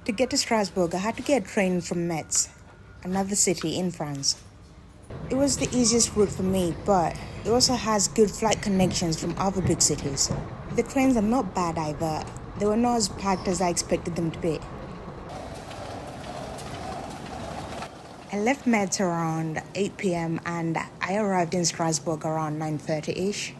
To get to Strasbourg, I had to get a train from Metz, another city in France. It was the easiest route for me, but it also has good flight connections from other big cities. The trains are not bad either. They were not as packed as I expected them to be. I left Metz around 8 p.m. and I arrived in Strasbourg around 9:30ish.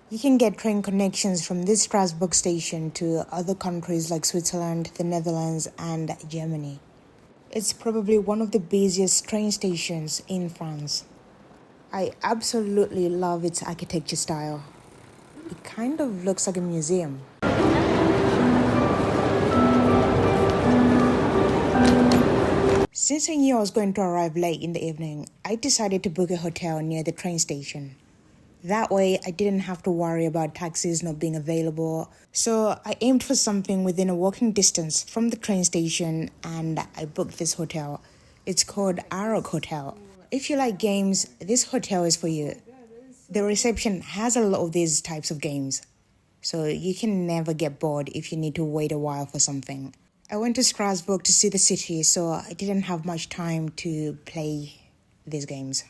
You can get train connections from this Strasbourg station to other countries like Switzerland, the Netherlands, and Germany. It's probably one of the busiest train stations in France. I absolutely love its architecture style. It kind of looks like a museum. Since I knew I was going to arrive late in the evening, I decided to book a hotel near the train station. That way, I didn't have to worry about taxis not being available. So I aimed for something within a walking distance from the train station and I booked this hotel. It's called Arok Hotel. If you like games, this hotel is for you. The reception has a lot of these types of games, so you can never get bored if you need to wait a while for something. I went to Strasbourg to see the city, so I didn't have much time to play these games.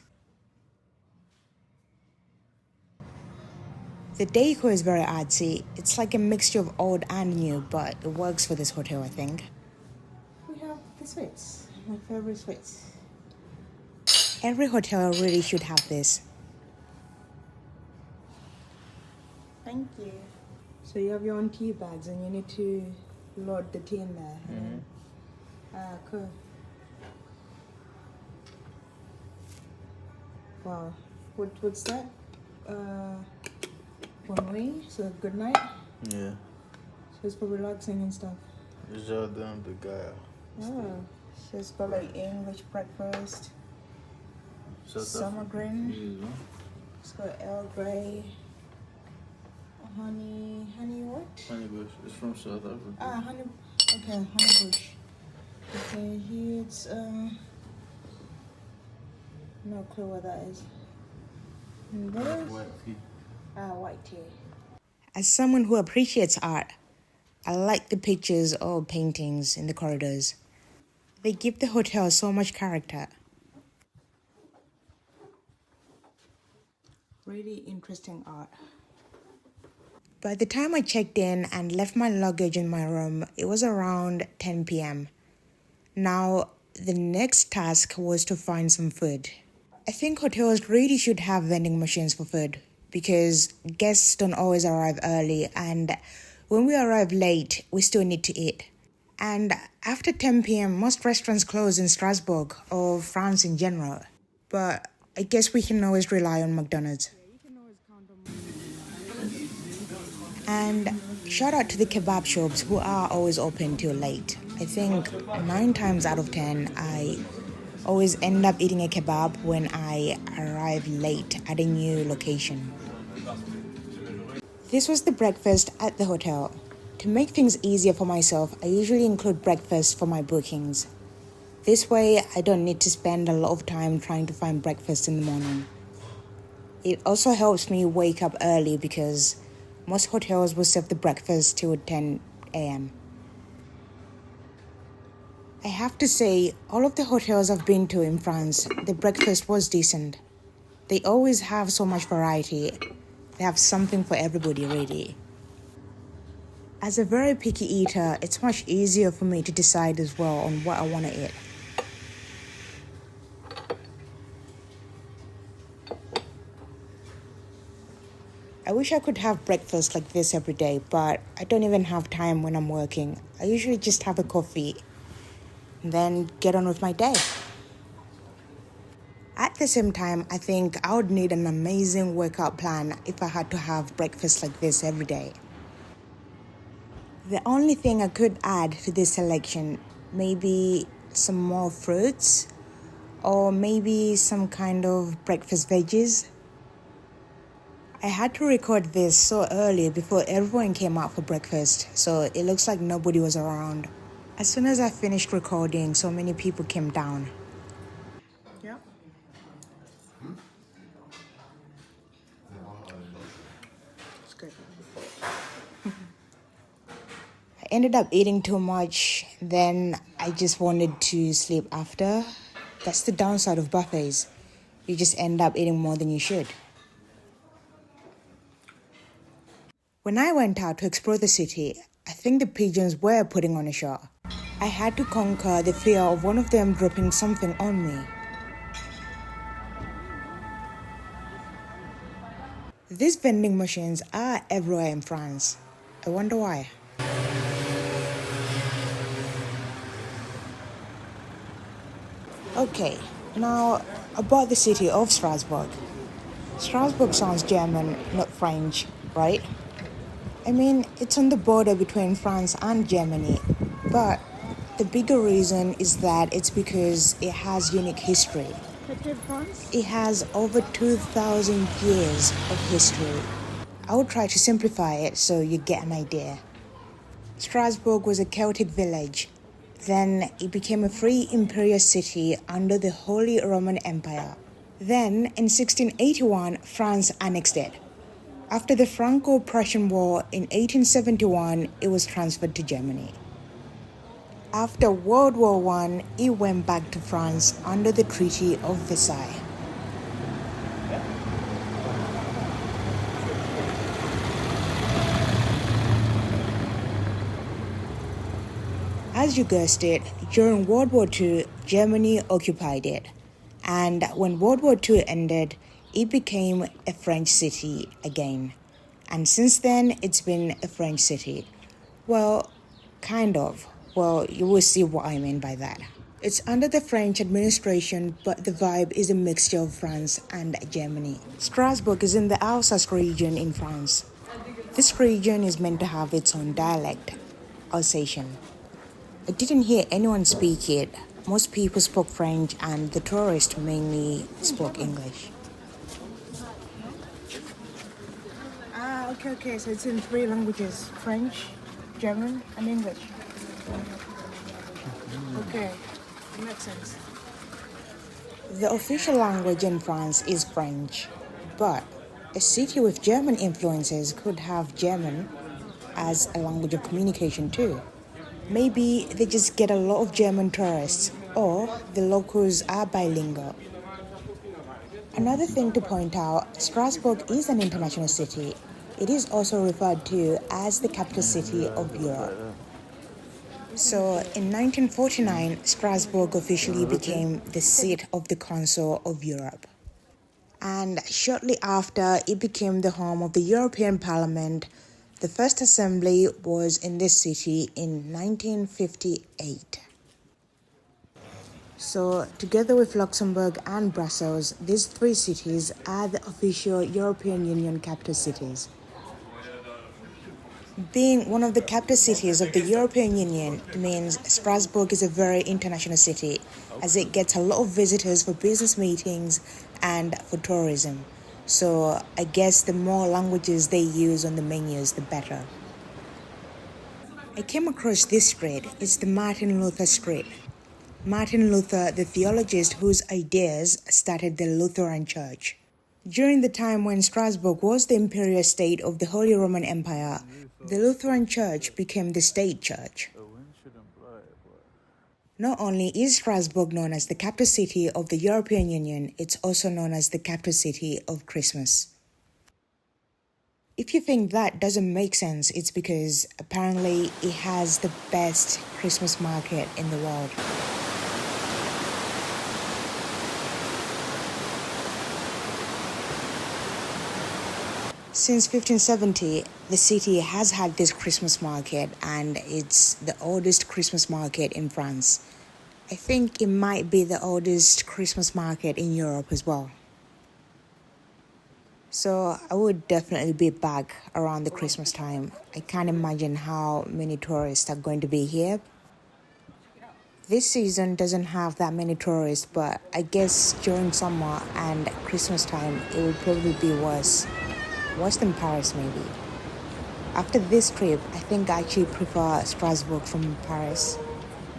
The decor is very artsy. It's like a mixture of old and new, but it works for this hotel, I think. We have the suites, my favorite suites. Every hotel really should have this. Thank you. So you have your own tea bags and you need to load the tea in there. Cool. Wow. What's that? Bonne nuit, so good night. Yeah. So it's for relaxing and stuff. Jardin de Gare. Oh, so it's got like English breakfast, summer green. It's got Earl Grey, honey what? Honey Bush. It's from South Africa. Honey. Okay, honey bush. Okay, here it's no clue what that is. And what else? White tea. White tea. As someone who appreciates art, I like the pictures or paintings in the corridors. They give the hotel so much character. Really interesting art. By the time I checked in and left my luggage in my room, it was around 10 p.m. Now, the next task was to find some food. I think hotels really should have vending machines for food because guests don't always arrive early, and when we arrive late, we still need to eat. And after 10 p.m., most restaurants close in Strasbourg or France in general. But I guess we can always rely on McDonald's. And shout out to the kebab shops who are always open till late. I think 9 times out of 10, I always end up eating a kebab when I arrive late at a new location. This was the breakfast at the hotel. To make things easier for myself, I usually include breakfast for my bookings. This way, I don't need to spend a lot of time trying to find breakfast in the morning. It also helps me wake up early because most hotels will serve the breakfast till 10 a.m. I have to say, all of the hotels I've been to in France, the breakfast was decent. They always have so much variety. They have something for everybody, really. As a very picky eater, it's much easier for me to decide as well on what I want to eat. I wish I could have breakfast like this every day, but I don't even have time when I'm working. I usually just have a coffee and then get on with my day. At the same time, I think I would need an amazing workout plan if I had to have breakfast like this every day. The only thing I could add to this selection, maybe some more fruits or maybe some kind of breakfast veggies. I had to record this so early before everyone came out for breakfast, so it looks like nobody was around. As soon as I finished recording, so many people came down. Yep. It's good. I ended up eating too much, then I just wanted to sleep after. That's the downside of buffets. You just end up eating more than you should. When I went out to explore the city, I think the pigeons were putting on a show. I had to conquer the fear of one of them dropping something on me. These vending machines are everywhere in France. I wonder why. Okay, now about the city of Strasbourg. Strasbourg sounds German, not French, right? I mean, it's on the border between France and Germany, but the bigger reason is that it's because it has unique history. It has over 2,000 years of history. I will try to simplify it so you get an idea. Strasbourg was a Celtic village. Then it became a free imperial city under the Holy Roman Empire. Then, in 1681, France annexed it. After the Franco-Prussian War in 1871, it was transferred to Germany. After World War I, it went back to France under the Treaty of Versailles. As you guessed it, during World War II, Germany occupied it. And when World War II ended, it became a French city again. And since then, it's been a French city. Well, kind of. Well, you will see what I mean by that. It's under the French administration, but the vibe is a mixture of France and Germany. Strasbourg is in the Alsace region in France. This region is meant to have its own dialect, Alsatian. I didn't hear anyone speak it. Most people spoke French and the tourists mainly spoke English. Okay, so it's in three languages, French, German, and English. Okay, it makes sense. The official language in France is French, but a city with German influences could have German as a language of communication too. Maybe they just get a lot of German tourists, or the locals are bilingual. Another thing to point out, Strasbourg is an international city. It is also referred to as the capital city of Europe. So, in 1949, Strasbourg officially became the seat of the Council of Europe. And shortly after, it became the home of the European Parliament. The first assembly was in this city in 1958. So, together with Luxembourg and Brussels, these three cities are the official European Union capital cities. Being one of the capital cities of the European Union means Strasbourg is a very international city, as it gets a lot of visitors for business meetings and for tourism. So I guess the more languages they use on the menus, the better. I came across this street. It's the Martin Luther Street. Martin Luther, the theologist whose ideas started the Lutheran Church. During the time when Strasbourg was the imperial state of the Holy Roman Empire, the Lutheran Church became the state church. Not only is Strasbourg known as the capital city of the European Union, it's also known as the capital city of Christmas. If you think that doesn't make sense, it's because apparently it has the best Christmas market in the world. Since 1570, the city has had this Christmas market, and it's the oldest Christmas market in France. I think it might be the oldest Christmas market in Europe as well. So I would definitely be back around the Christmas time. I can't imagine how many tourists are going to be here. This season doesn't have that many tourists, but I guess during summer and Christmas time, it will probably be worse. Worse than Paris, maybe. After this trip, I think I actually prefer Strasbourg from Paris.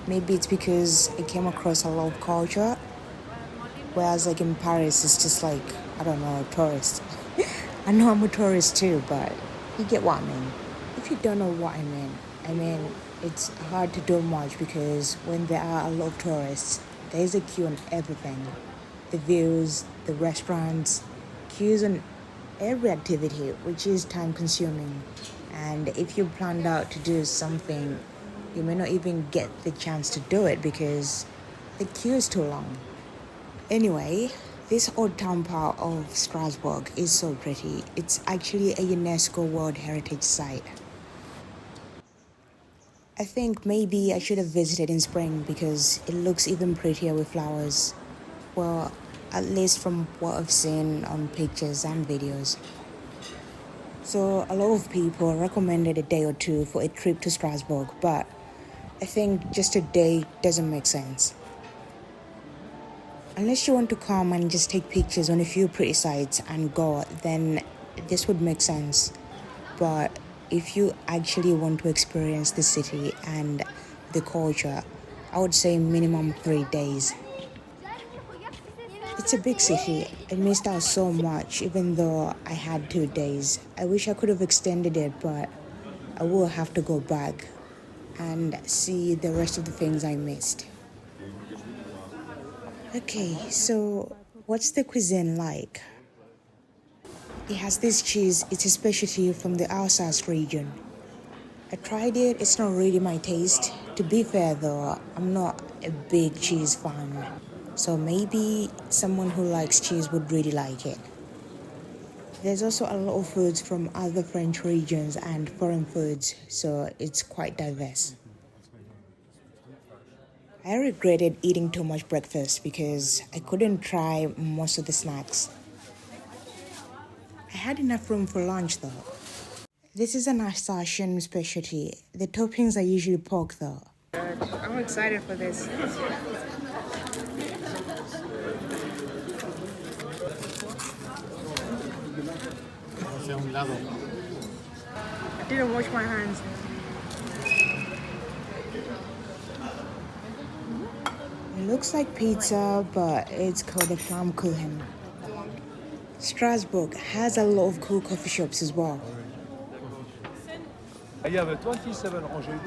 Maybe it's because I came across a lot of culture, whereas like in Paris, it's just like, I don't know, tourist. I know I'm a tourist too, but you get what I mean. If you don't know what I mean, I mean, it's hard to do much because when there are a lot of tourists, there's a queue on everything. The views, the restaurants, queues on every activity, which is time consuming. And if you planned out to do something, you may not even get the chance to do it because the queue is too long. Anyway, this old town part of Strasbourg is so pretty. It's actually a UNESCO World Heritage Site. I think maybe I should have visited in spring because it looks even prettier with flowers. Well, at least from what I've seen on pictures and videos. So a lot of people recommended a day or two for a trip to Strasbourg, but I think just a day doesn't make sense. Unless you want to come and just take pictures on a few pretty sites and go, then this would make sense. But if you actually want to experience the city and the culture, I would say minimum 3 days. It's a big city. I missed out so much even though I had 2 days. I wish I could have extended it, but I will have to go back and see the rest of the things I missed. Okay, so what's the cuisine like? It has this cheese, it's a specialty from the Alsace region. I tried it, it's not really my taste. To be fair though, I'm not a big cheese fan. So maybe someone who likes cheese would really like it. There's also a lot of foods from other French regions and foreign foods, so it's quite diverse. I regretted eating too much breakfast because I couldn't try most of the snacks. I had enough room for lunch though. This is an Alsatian specialty. The toppings are usually pork though. I'm excited for this. I didn't wash my hands. It looks like pizza, but it's called a Flammkuchen. Strasbourg has a lot of cool coffee shops as well. I have a 27 Roger.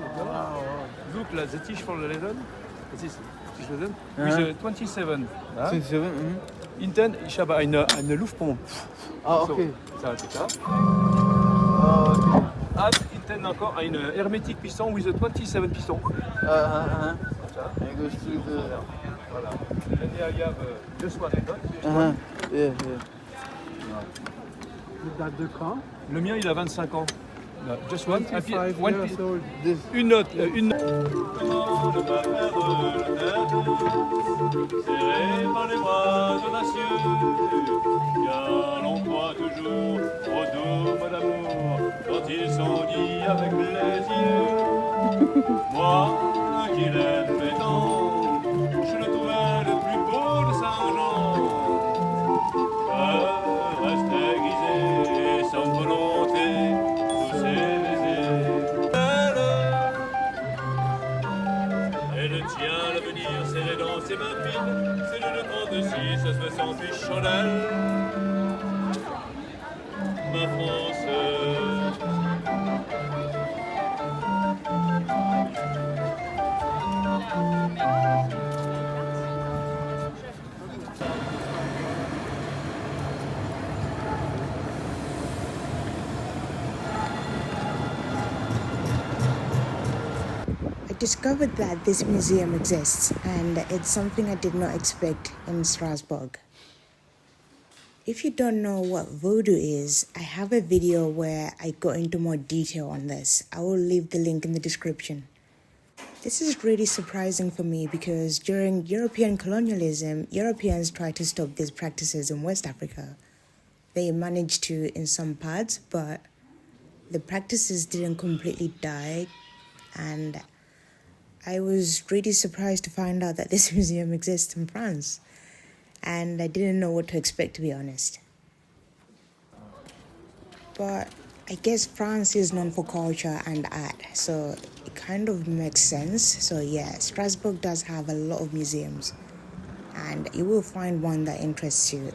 Look, the Tisch for the Leden. Das ist Tischleden. With a 27. 27, Inten, ich habe eine Luftpumpe. Ah, okay. Ça, c'est ça. Okay. And Inten encore eine hermetic piston with a 27 piston. It goes through the... Voilà. And here I have just one. Yeah. Date de quand? Le mien, il a 25 ans. Just one. 25 One years old. This... Une note. Une... Serré par les bras audacieux, car l'on croit toujours aux doux mots d'amour quand ils sont dits avec les yeux. Moi qui l'aimais tant, je le trouvais le plus beau de Saint-Jean. Je restais grisé sans volonté, tous ces baisers. Elle tient l'avenir serré dans ses mains fines, c'est le 36 à 68 chandelles. Ma France. I discovered that this museum exists, and it's something I did not expect in Strasbourg. If you don't know what voodoo is, I have a video where I go into more detail on this. I will leave the link in the description. This is really surprising for me because during European colonialism, Europeans tried to stop these practices in West Africa. They managed to in some parts, but the practices didn't completely die, and I was really surprised to find out that this museum exists in France. And I didn't know what to expect, to be honest. But I guess France is known for culture and art, so it kind of makes sense. So yeah, Strasbourg does have a lot of museums, and you will find one that interests you.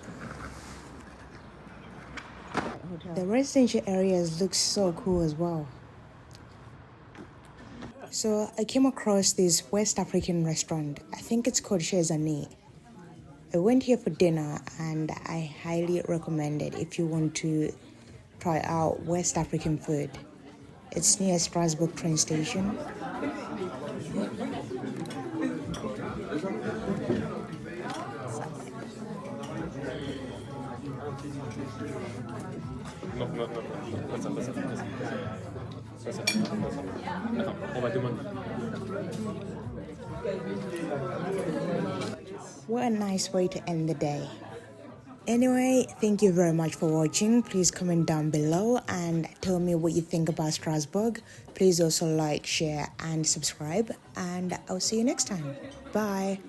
The residential areas look so cool as well. So I came across this West African restaurant. I think it's called Chez Annie. I went here for dinner and I highly recommend it if you want to try out West African food. It's near Strasbourg train station. Non, non, non, pas ça, pas ça, pas ça. Pas ça, pas ça. Attends, on va demander. What a nice way to end the day. Anyway, thank you very much for watching. Please comment down below and tell me what you think about Strasbourg. Please also like, share and subscribe, and I'll see you next time. Bye.